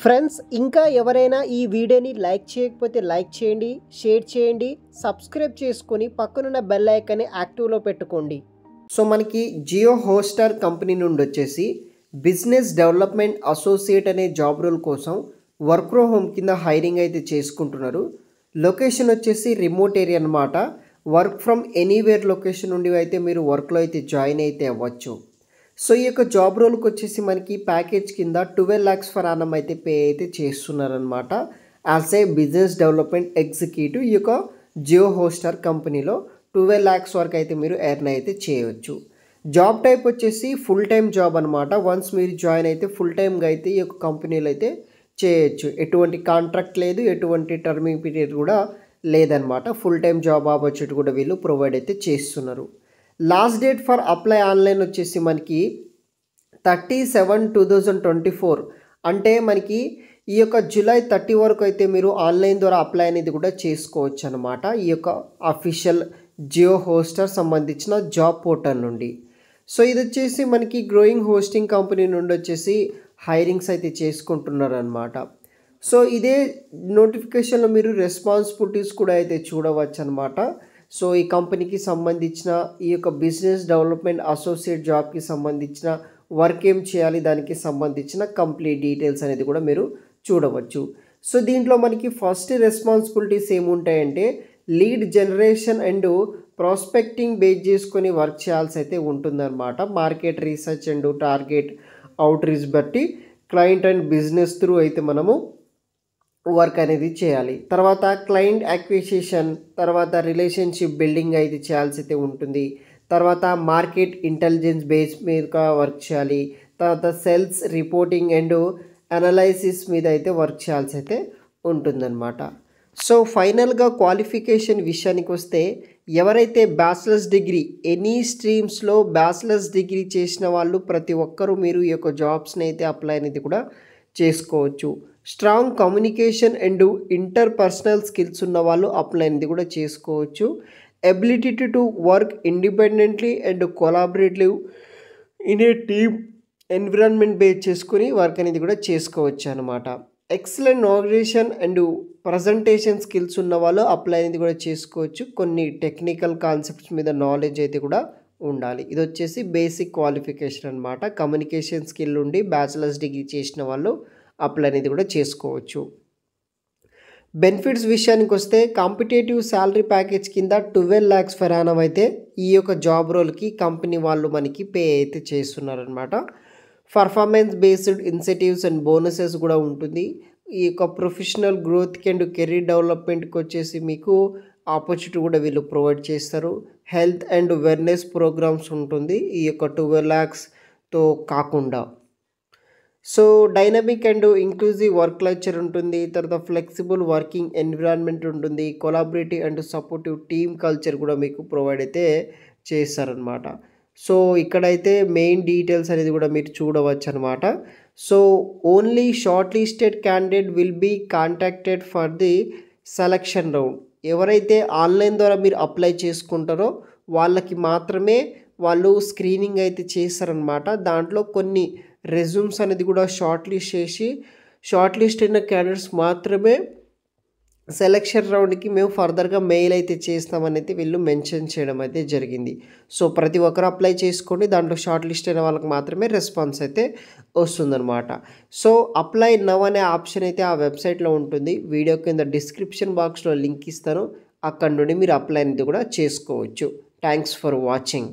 Friends ఇంకా ఎవరైనా ఈ వీడియోని లైక్ చేయకపోతే లైక్ చేయండి, షేర్ చేయండి, సబ్స్క్రైబ్ చేసుకొని పక్కనున్న బెల్ ఐకాన్ని యాక్టివ్లో పెట్టుకోండి. సో మనకి జియో హోస్టార్ కంపెనీ నుండి వచ్చేసి బిజినెస్ డెవలప్మెంట్ అసోసియేట్ అనే జాబ్ రోల్ కోసం వర్క్ ఫ్రమ్ హోమ్ కింద హైరింగ్ అయితే చేసుకుంటున్నారు. లొకేషన్ వచ్చేసి రిమోట్ ఏరియా అనమాట. వర్క్ ఫ్రమ్ ఎనీవేర్ లొకేషన్ నుండి అయితే మీరు వర్క్లో అయితే జాయిన్ అయితే అవ్వచ్చు. సో ఈ యొక్క జాబ్ రోల్కి వచ్చేసి మనకి ప్యాకేజ్ కింద 12 lakhs ఫర్ యానం అయితే పే అయితే చేస్తున్నారనమాట. As a business development executive ఈ యొక్క జియో హోస్టార్ కంపెనీలో 12 lakhs వరకు అయితే మీరు ఎర్న్ అయితే చేయవచ్చు. జాబ్ టైప్ వచ్చేసి ఫుల్ టైం జాబ్ అనమాట. వన్స్ మీరు జాయిన్ అయితే ఫుల్ టైమ్గా అయితే ఈ యొక్క కంపెనీలో అయితే చేయొచ్చు. ఎటువంటి కాంట్రాక్ట్ లేదు, ఎటువంటి టర్మింగ్ పీరియడ్ కూడా లేదనమాట. ఫుల్ టైం జాబ్ ఆపర్చునిటీ కూడా వీళ్ళు ప్రొవైడ్ అయితే చేస్తున్నారు. Last date for apply online వచ్చేసి మనకి 30/7/2024 అంటే మనకి ఈ యొక్క July 30 వరకు అయితే మీరు ఆన్లైన్ ద్వారా అప్లై అనేది కూడా చేసుకోవచ్చు అనమాట. ఈ యొక్క అఫీషియల్ జియో హోస్టర్ సంబంధించిన జాబ్ పోర్టల్ నుండి. సో ఇది వచ్చేసి మనకి గ్రోయింగ్ హోస్టింగ్ కంపెనీ నుండి వచ్చేసి హైరింగ్స్ అయితే చేసుకుంటున్నారు అనమాట. సో ఇదే నోటిఫికేషన్లో మీరు రెస్పాన్సిబిలిటీస్ కూడా అయితే చూడవచ్చు అనమాట. సో ఈ కంపెనీకి సంబంధించిన ఈ యొక్క బిజినెస్ డెవలప్మెంట్ అసోసియేట్ జాబ్కి సంబంధించిన వర్క్ ఏం చేయాలి, దానికి సంబంధించిన కంప్లీట్ డీటెయిల్స్ అనేది కూడా మీరు చూడవచ్చు. సో దీంట్లో మనకి ఫస్ట్ రెస్పాన్సిబిలిటీస్ ఏముంటాయంటే lead generation and prospecting base చేసుకొని వర్క్ చేయాల్సి అయితే ఉంటుందన్నమాట. Market research and target outreach బట్టి క్లయింట్ అండ్ బిజినెస్ త్రూ అయితే మనము వర్క్ అనేది చేయాలి. తర్వాత క్లయింట్ అక్విజిషన్, తర్వాత రిలేషన్షిప్ బిల్డింగ్ అయితే చేయాల్సి అయితే ఉంటుంది. తర్వాత మార్కెట్ ఇంటెలిజెన్స్ బేస్ మీద వర్క్ చేయాలి. తర్వాత సేల్స్ రిపోర్టింగ్ అండ్ అనాలైసిస్ మీద అయితే వర్క్ చేయాల్సి అయితే ఉంటుందన్నమాట. సో ఫైనల్గా క్వాలిఫికేషన్ విషయానికి వస్తే ఎవరైతే బ్యాచిలర్స్ డిగ్రీ ఎనీ స్ట్రీమ్స్లో బ్యాచిలర్స్ డిగ్రీ చేసిన వాళ్ళు ప్రతి ఒక్కరూ మీరు ఈ యొక్క జాబ్స్ని అయితే అప్లై అనేది కూడా చేసుకోవచ్చు. Strong communication and interpersonal skills ఉన్న వాళ్ళు అప్లై అనేది కూడా చేసుకోవచ్చు. Ability to work independently and collaborative in a team environment base చేసుకుని వర్క్ అనేది కూడా చేసుకోవచ్చు అనమాట. Excellent organisation and presentation skills ఉన్న వాళ్ళు అప్లై అనేది కూడా చేసుకోవచ్చు. కొన్ని టెక్నికల్ కాన్సెప్ట్స్ మీద నాలెడ్జ్ అయితే కూడా ఉండాలి. ఇది వచ్చేసి బేసిక్ క్వాలిఫికేషన్ అనమాట. కమ్యూనికేషన్ స్కిల్ ఉండి బ్యాచిలర్స్ డిగ్రీ చేసిన వాళ్ళు అప్లై అనేది కూడా చేసుకోవచ్చు. బెనిఫిట్స్ విషయానికి వస్తే కాంపిటేటివ్ శాలరీ ప్యాకేజ్ కింద 12 lakhs ఫర్ యానం అయితే ఈ యొక్క జాబ్ రోల్కి కంపెనీ వాళ్ళు మనకి పే అయితే చేస్తున్నారనమాట. Performance based incentives and bonuses కూడా ఉంటుంది. ఈ యొక్క ప్రొఫెషనల్ గ్రోత్కి అండ్ కెరీర్ డెవలప్మెంట్కి వచ్చేసి మీకు ఆపర్చునిటీ కూడా వీళ్ళు ప్రొవైడ్ చేస్తారు. హెల్త్ అండ్ వెల్నెస్ ప్రోగ్రామ్స్ ఉంటుంది ఈ యొక్క 12 lakhsతో కాకుండా. So dynamic and inclusive work culture ఉంటుంది. తర్వాత ఫ్లెక్సిబుల్ వర్కింగ్ ఎన్విరాన్మెంట్ ఉంటుంది. Collaborative and supportive team culture కూడా మీకు ప్రొవైడ్ అయితే చేస్తారనమాట. సో ఇక్కడైతే మెయిన్ డీటెయిల్స్ అనేది కూడా మీరు చూడవచ్చు అనమాట. So only shortlisted candidate will be contacted for the selection round. ఎవరైతే ఆన్లైన్ ద్వారా మీరు అప్లై చేసుకుంటారో వాళ్ళకి మాత్రమే వాళ్ళు స్క్రీనింగ్ అయితే చేస్తారనమాట. దాంట్లో కొన్ని రెజ్యూమ్స్ అనేది కూడా షార్ట్ లిస్ట్ చేసి షార్ట్ లిస్ట్ అయిన క్యాండిడేట్స్ మాత్రమే సెలక్షన్ రౌండ్కి మేము ఫర్దర్గా మెయిల్ అయితే చేస్తామని అయితే వీళ్ళు మెన్షన్ చేయడం అయితే జరిగింది. సో ప్రతి ఒక్కరు అప్లై చేసుకోండి. దాంట్లో షార్ట్ లిస్ట్ అయిన వాళ్ళకి మాత్రమే రెస్పాన్స్ అయితే వస్తుందన్నమాట. సో అప్లై నవ్ అనే ఆప్షన్ అయితే ఆ వెబ్సైట్లో ఉంటుంది. వీడియో కింద డిస్క్రిప్షన్ బాక్స్లో లింక్ ఇస్తాను. అక్కడ నుండి మీరు అప్లై అనేది కూడా చేసుకోవచ్చు. Thanks for watching.